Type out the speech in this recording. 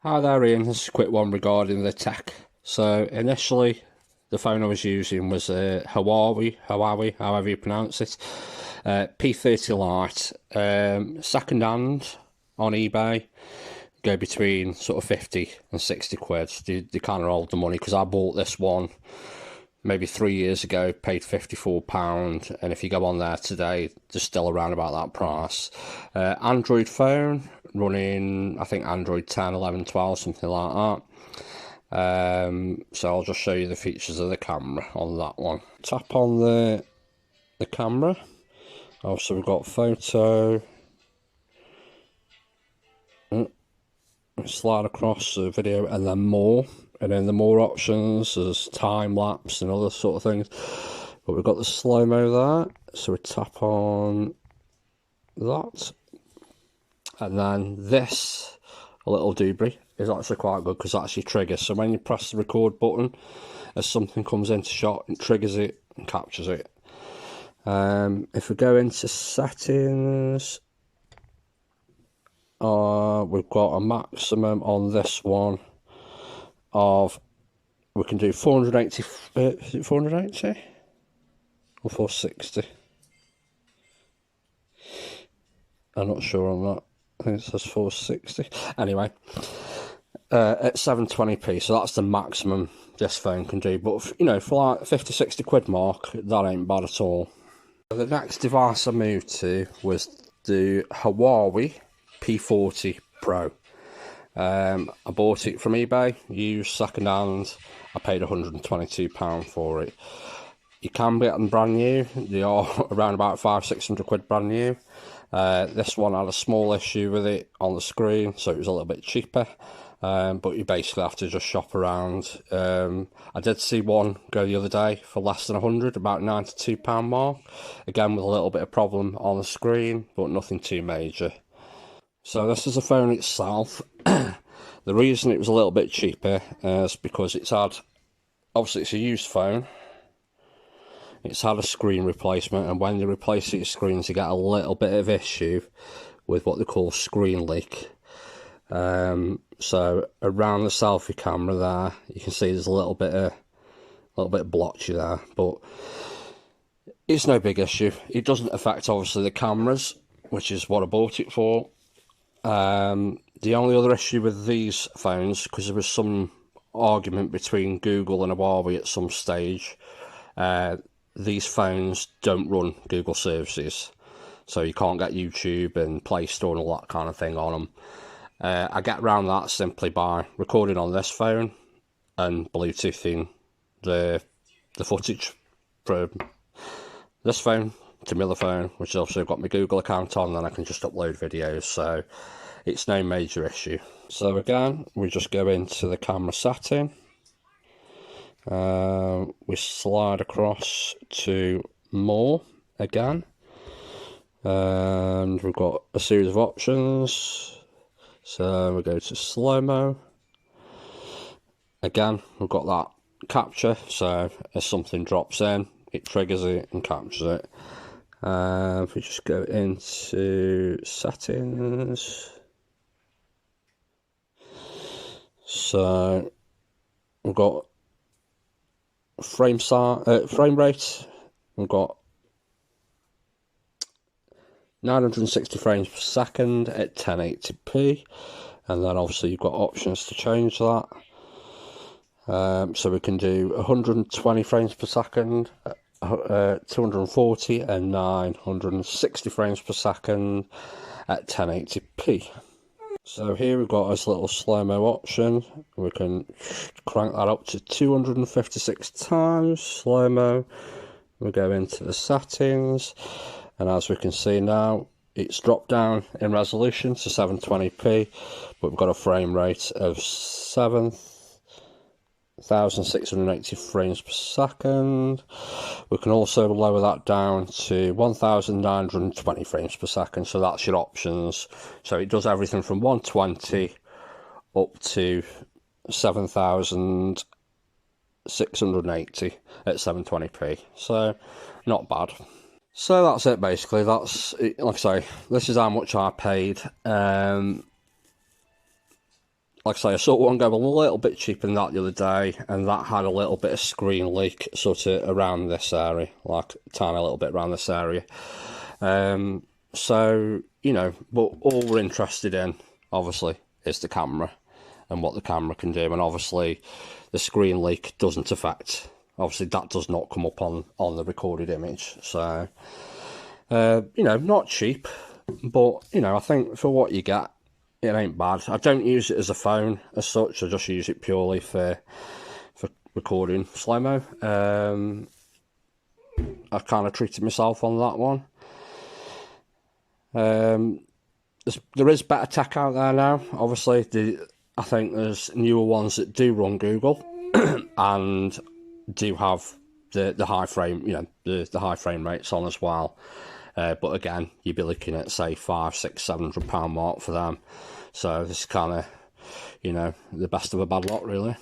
Hi there, Ian. This is a quick one regarding the tech. So initially, the phone I was using was a Huawei, however you pronounce it, P30 Lite. Second hand on eBay, go between sort of 50 and 60 quid. They kind of hold the money because I bought this one maybe 3 years ago, paid £54, and if you go on there today, they're still around about that price. Android phone, running, I think, Android 10, 11, 12, something like that. So I'll just show you the features of the camera on that one. Tap on the camera. Also, we've got photo. Slide across the video and then more. And then the more options, there's time lapse and other sort of things. But we've got the slow-mo there. So we tap on that. And then this, a little doobry, is actually quite good because it actually triggers. So when you press the record button, as something comes into shot, it triggers it and captures it. If we go into settings, we've got a maximum on this one of, we can do 480, is it 480 or 460? I'm not sure on that. I think it says 460. Anyway, at 720p, so that's the maximum this phone can do. But, you know, for like 50, 60 quid mark, that ain't bad at all. The next device I moved to was the Huawei P40 Pro. I bought it from eBay, used second hand. I paid £122 for it. You can get them brand new. They are around about 500-600 quid brand new. This one had a small issue with it on the screen, so it was a little bit cheaper. But you basically have to just shop around. I did see one go the other day for less than 100, about £92 mark. Again, with a little bit of problem on the screen, but nothing too major. So this is the phone itself. The reason it was a little bit cheaper is because it's had, obviously it's a used phone. It's had a screen replacement, and when you replace these screens, you get a little bit of issue with what they call screen leak. So around the selfie camera there, you can see there's a little bit blotchy there, but it's no big issue. It doesn't affect obviously the cameras, which is what I bought it for. The only other issue with these phones, because there was some argument between Google and Huawei at some stage, these phones don't run Google services, so you can't get YouTube and Play Store and all that kind of thing on them. I get around that simply by recording on this phone and Bluetoothing the footage from this phone to my other phone, which has also got my Google account on, then I can just upload videos, so it's no major issue. So again, we just go into the camera setting. We slide across to more again, and we've got a series of options. So we go to slow-mo. Again, we've got that capture, so as something drops in, it triggers it and captures it. If we just go into settings, so we've got frame rate. We've got 960 frames per second at 1080p, and then obviously you've got options to change that. So we can do 120 frames per second, 240 and 960 frames per second at 1080p. So here we've got this little slow-mo option. We can crank that up to 256 times slow-mo. We go into the settings, and as we can see now, it's dropped down in resolution to 720p, but we've got a frame rate of 7,680 frames per second. We can also lower that down to 1,920 frames per second, so that's your options. So it does everything from 120 up to 7,680 at 720p, so not bad. So that's it basically. That's it. Like I say, this is how much I paid. like I say, I saw one go a little bit cheaper than that the other day, and that had a little bit of screen leak sort of around this area, like a tiny little bit around this area. So, you know, but all we're interested in, obviously, is the camera and what the camera can do. And obviously, the screen leak doesn't affect, obviously, that does not come up on the recorded image. So, you know, not cheap, but, you know, I think for what you get, it ain't bad. I don't use it as a phone as such. I just use it purely for recording slow-mo. I kind of treated myself on that one. There is better tech out there now. Obviously, I think there's newer ones that do run Google and do have the high frame, you know, the high frame rates on as well. But again, you'd be looking at say £500, £600, £700 mark for them. So this is kind of, you know, the best of a bad lot, really.